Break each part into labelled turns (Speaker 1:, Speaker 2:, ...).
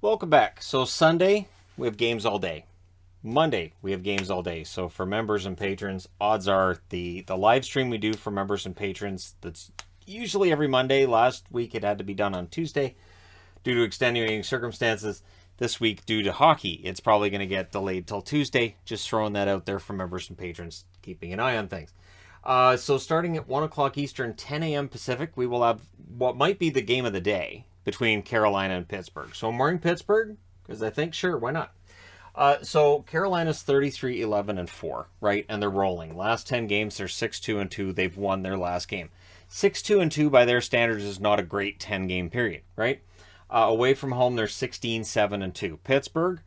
Speaker 1: Welcome back. So Sunday, we have games all day. Monday, we have games all day. So for members and patrons, odds are the live stream we do for members and patrons, that's usually every Monday. Last week it had to be done on Tuesday due to extenuating circumstances. This week, due to hockey, it's probably going to get delayed till Tuesday. Just throwing that out there for members and patrons, keeping an eye on things. So starting at 1 o'clock Eastern, 10 a.m. Pacific, we will have what might be the game of the day between Carolina and Pittsburgh. So I'm wearing Pittsburgh because I think, sure, why not? So Carolina's 33-11-4, right? And they're rolling. Last 10 games, they're 6-2-2. They've won their last game. 6-2-2 by their standards is not a great 10-game period, right? Away from home, they're 16-7-2. Pittsburgh,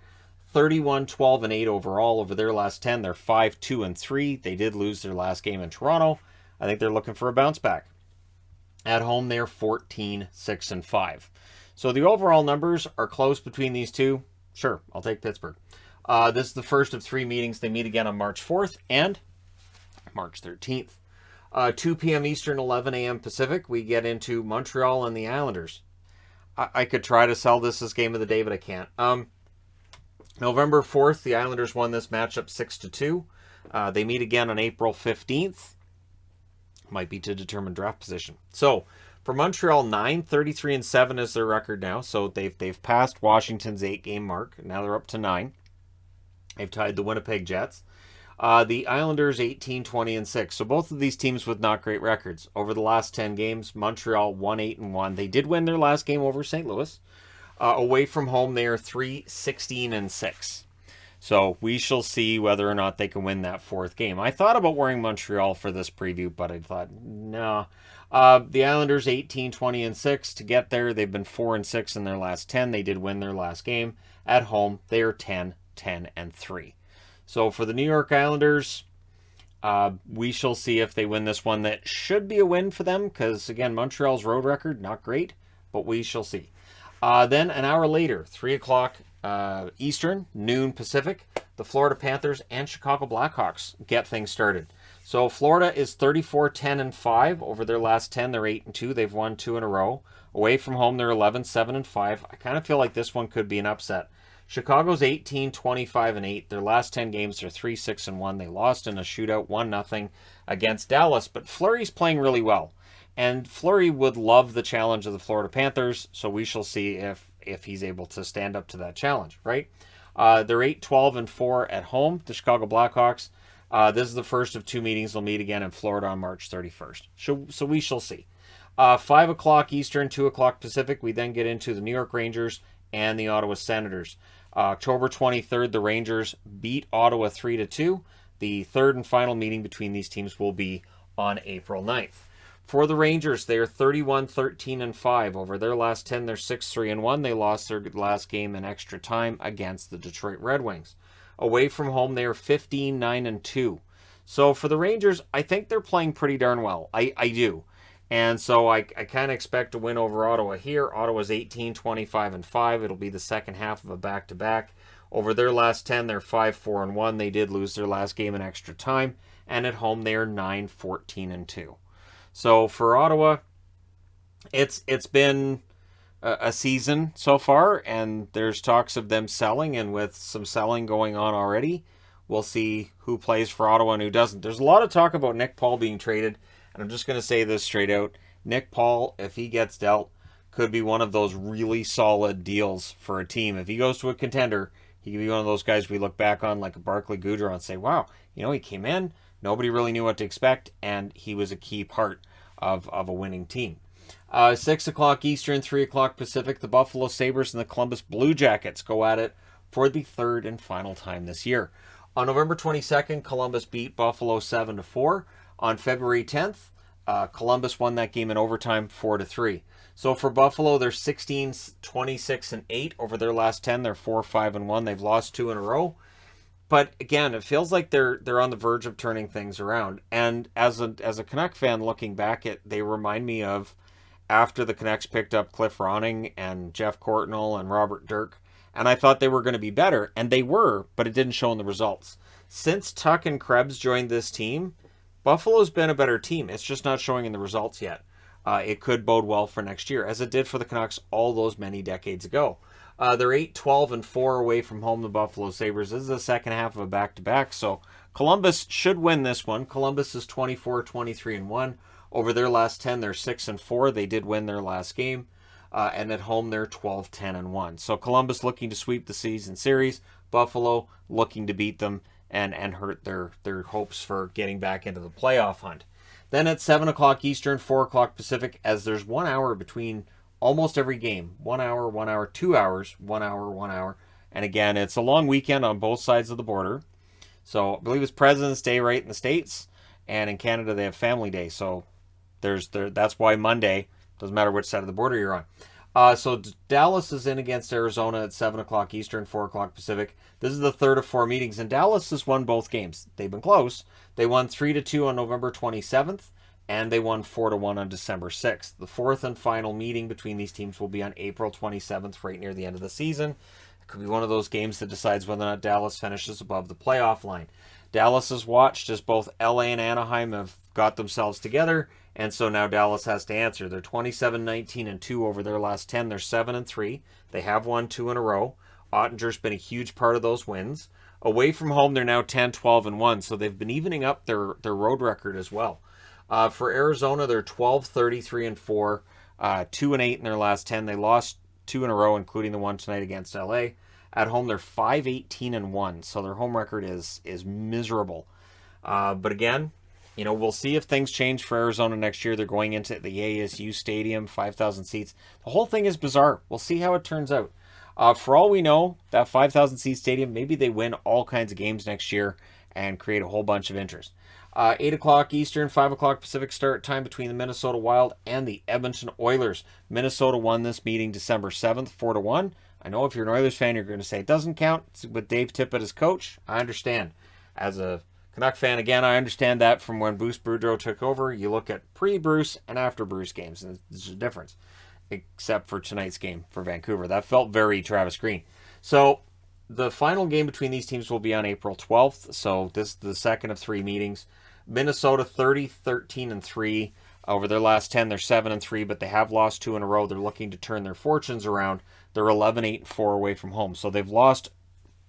Speaker 1: 31-12-8 overall over their last 10. They're 5-2-3. They did lose their last game in Toronto. I think they're looking for a bounce back. At home, they're 14-6-5. So the overall numbers are close between these two. Sure, I'll take Pittsburgh. This is the first of three meetings. They meet again on March 4th and March 13th. 2 p.m. Eastern, 11 a.m. Pacific, we get into Montreal and the Islanders. I could try to sell this as game of the day, but I can't. November 4th, the Islanders won this matchup 6-2. They meet again on April 15th. Might be to determine draft position. So for Montreal, 33-7 is their record now. So they've passed Washington's 8-game mark. Now they're up to 9. They've tied the Winnipeg Jets. The Islanders 18-20-6. So both of these teams with not great records. Over the last 10 games, Montreal 1-8-1. They did win their last game over St. Louis. Away from home, they are 3-16-6. So we shall see whether or not they can win that fourth game. I thought about wearing Montreal for this preview, but I thought, no. The Islanders 18-20-6. To get there, they've been 4-6 in their last 10. They did win their last game. At home, they are 10-10-3. So for the New York Islanders, we shall see if they win this one. That should be a win for them because, again, Montreal's road record, not great, but we shall see. Then an hour later, 3 o'clock Eastern, noon Pacific, the Florida Panthers and Chicago Blackhawks get things started. So Florida is 34-10-5 over their last 10. They're 8-2. They've won 2 in a row. Away from home, they're 11-7-5. I kind of feel like this one could be an upset. Chicago's 18-25-8. Their last 10 games are 3-6-1. They lost in a shootout 1-0 against Dallas, but Fleury's playing really well. And Fleury would love the challenge of the Florida Panthers, so we shall see if he's able to stand up to that challenge, right? They're 8-12-4 at home, the Chicago Blackhawks. This is the first of two meetings. They'll meet again in Florida on March 31st. So we shall see. 5 o'clock Eastern, 2 o'clock Pacific, we then get into the New York Rangers and the Ottawa Senators. October 23rd, the Rangers beat Ottawa 3-2. The third and final meeting between these teams will be on April 9th. For the Rangers, they are 31-13-5. Over their last 10, they're 6-3-1. They lost their last game in extra time against the Detroit Red Wings. Away from home, they are 15-9-2. So for the Rangers, I think they're playing pretty darn well. I do. And so I kind of expect a win over Ottawa here. Ottawa's 18-25-5. It'll be the second half of a back-to-back. Over their last 10, they're 5-4-1. They did lose their last game in extra time. And at home, they are 9-14-2. So for Ottawa, it's been a season so far, and there's talks of them selling, and with some selling going on already, we'll see who plays for Ottawa and who doesn't. There's a lot of talk about Nick Paul being traded, and I'm just going to say this straight out. Nick Paul, if he gets dealt, could be one of those really solid deals for a team. If he goes to a contender, he could be one of those guys we look back on like a Barclay Goodrow and say, wow, he came in, nobody really knew what to expect, and he was a key part of a winning team. 6 o'clock Eastern, 3 o'clock Pacific, the Buffalo Sabres and the Columbus Blue Jackets go at it for the third and final time this year. On November 22nd, Columbus beat Buffalo 7-4. On February 10th, Columbus won that game in overtime 4-3. So for Buffalo, they're 16-26-8. Over their last 10, they're 4-5-1. They've lost 2 in a row. But again, it feels like they're on the verge of turning things around. And as a Canuck fan looking back they remind me of after the Canucks picked up Cliff Ronning and Jeff Courtnall and Robert Dirk. And I thought they were going to be better. And they were, but it didn't show in the results. Since Tuck and Krebs joined this team, Buffalo's been a better team. It's just not showing in the results yet. it could bode well for next year, as it did for the Canucks all those many decades ago. They're 8-12-4 away from home, the Buffalo Sabres. This is the second half of a back-to-back, so Columbus should win this one. Columbus is 24-23-1. Over their last 10, they're 6-4. They did win their last game. And at home, they're 12-10-1. So Columbus looking to sweep the season series. Buffalo looking to beat them and hurt their hopes for getting back into the playoff hunt. Then at 7 o'clock Eastern, 4 o'clock Pacific, as there's 1 hour between almost every game. 1 hour, 1 hour, 2 hours, 1 hour, 1 hour. And again, it's a long weekend on both sides of the border. So I believe it's President's Day right in the States. And in Canada, they have Family Day. So that's why Monday, doesn't matter which side of the border you're on. So Dallas is in against Arizona at 7 o'clock Eastern, 4 o'clock Pacific. This is the third of 4 meetings, and Dallas has won both games. They've been close. They won 3-2 on November 27th, and they won 4-1 on December 6th. The fourth and final meeting between these teams will be on April 27th, right near the end of the season. It could be one of those games that decides whether or not Dallas finishes above the playoff line. Dallas has watched as both LA and Anaheim have got themselves together, and so now Dallas has to answer. They're 27-19-2 over their last 10. They're 7-3. They have won 2 in a row. Ottinger's been a huge part of those wins. Away from home, they're now 10-12-1, so they've been evening up their road record as well. For Arizona, they're 12-33-4, 2-8 in their last 10. They lost 2 in a row, including the one tonight against LA. At home, they're 5-18-1, so their home record is miserable. But again, we'll see if things change for Arizona next year. They're going into the ASU Stadium, 5,000 seats. The whole thing is bizarre. We'll see how it turns out. For all we know, that 5,000 seat stadium, maybe they win all kinds of games next year and create a whole bunch of interest. 8 o'clock Eastern, 5 o'clock Pacific start time between the Minnesota Wild and the Edmonton Oilers. Minnesota won this meeting December 7th, 4-1. I know if you're an Oilers fan, you're going to say it doesn't count. It's with Dave Tippett as coach. I understand. As a Canuck fan, again, I understand that from when Bruce Boudreau took over. You look at pre-Bruce and after Bruce games, and there's a difference. Except for tonight's game for Vancouver. That felt very Travis Green. So the final game between these teams will be on April 12th. So this is the second of 3 meetings. Minnesota 30-13-3. Over their last 10, they're 7-3, but they have lost 2 in a row. They're looking to turn their fortunes around. They're 11-8-4 away from home. So they've won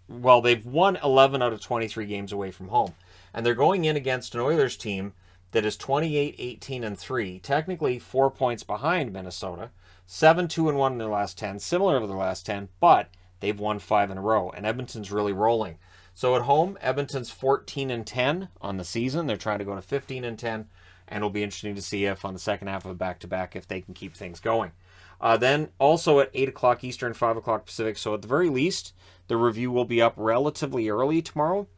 Speaker 1: 11 out of 23 games away from home. And they're going in against an Oilers team that is 28-18-3, technically 4 points behind Minnesota, 7-2-1 in their last 10, similar to their last 10, but they've won 5 in a row, and Edmonton's really rolling. So at home, Edmonton's 14-10 on the season. They're trying to go to 15-10, and it'll be interesting to see if on the second half of a back-to-back if they can keep things going. Then also at 8 o'clock Eastern, 5 o'clock Pacific, so at the very least, the review will be up relatively early tomorrow.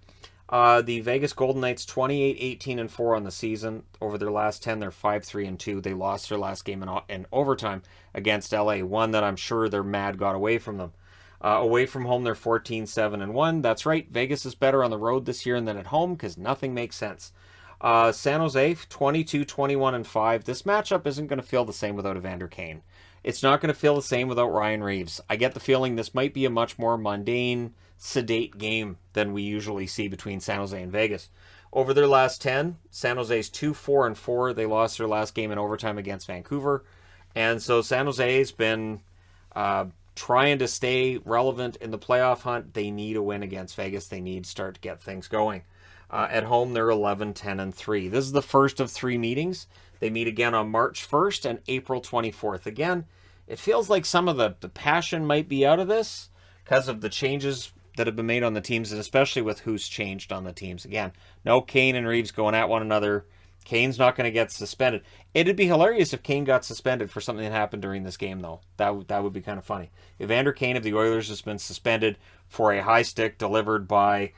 Speaker 1: The Vegas Golden Knights 28-18-4 on the season. Over their last 10, they're 5-3-2. They lost their last game in overtime against LA, one that I'm sure they're mad got away from them. Away from home, they're 14-7-1. That's right, Vegas is better on the road this year than at home because nothing makes sense. San Jose 22-21-5. This matchup isn't going to feel the same without Evander Kane. It's not going to feel the same without Ryan Reeves. I get the feeling this might be a much more mundane, sedate game than we usually see between San Jose and Vegas. Over their last 10, San Jose's 2-4-4. They lost their last game in overtime against Vancouver. And so San Jose's been trying to stay relevant in the playoff hunt. They need a win against Vegas. They need to start to get things going. At home, they're 11-10-3. This is the first of 3 meetings. They meet again on March 1st and April 24th. Again, it feels like some of the passion might be out of this because of the changes that have been made on the teams, and especially with who's changed on the teams. Again, no Kane and Reeves going at one another. Kane's not going to get suspended. It'd be hilarious if Kane got suspended for something that happened during this game, though. That would be kind of funny. Evander Kane of the Oilers has been suspended for a high stick delivered by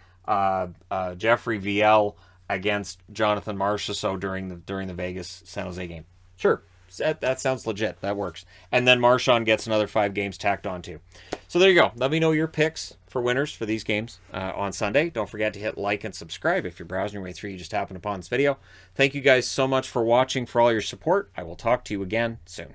Speaker 1: Jeffrey VL against Jonathan Marchessault during the Vegas San Jose game. Sure, that sounds legit. That works. And then Marchand gets another 5 games tacked on too. So there you go. Let me know your picks for winners for these games on Sunday. Don't forget to hit like and subscribe if you're browsing your way through. You just happened upon this video. Thank you guys so much for watching, for all your support. I will talk to you again soon.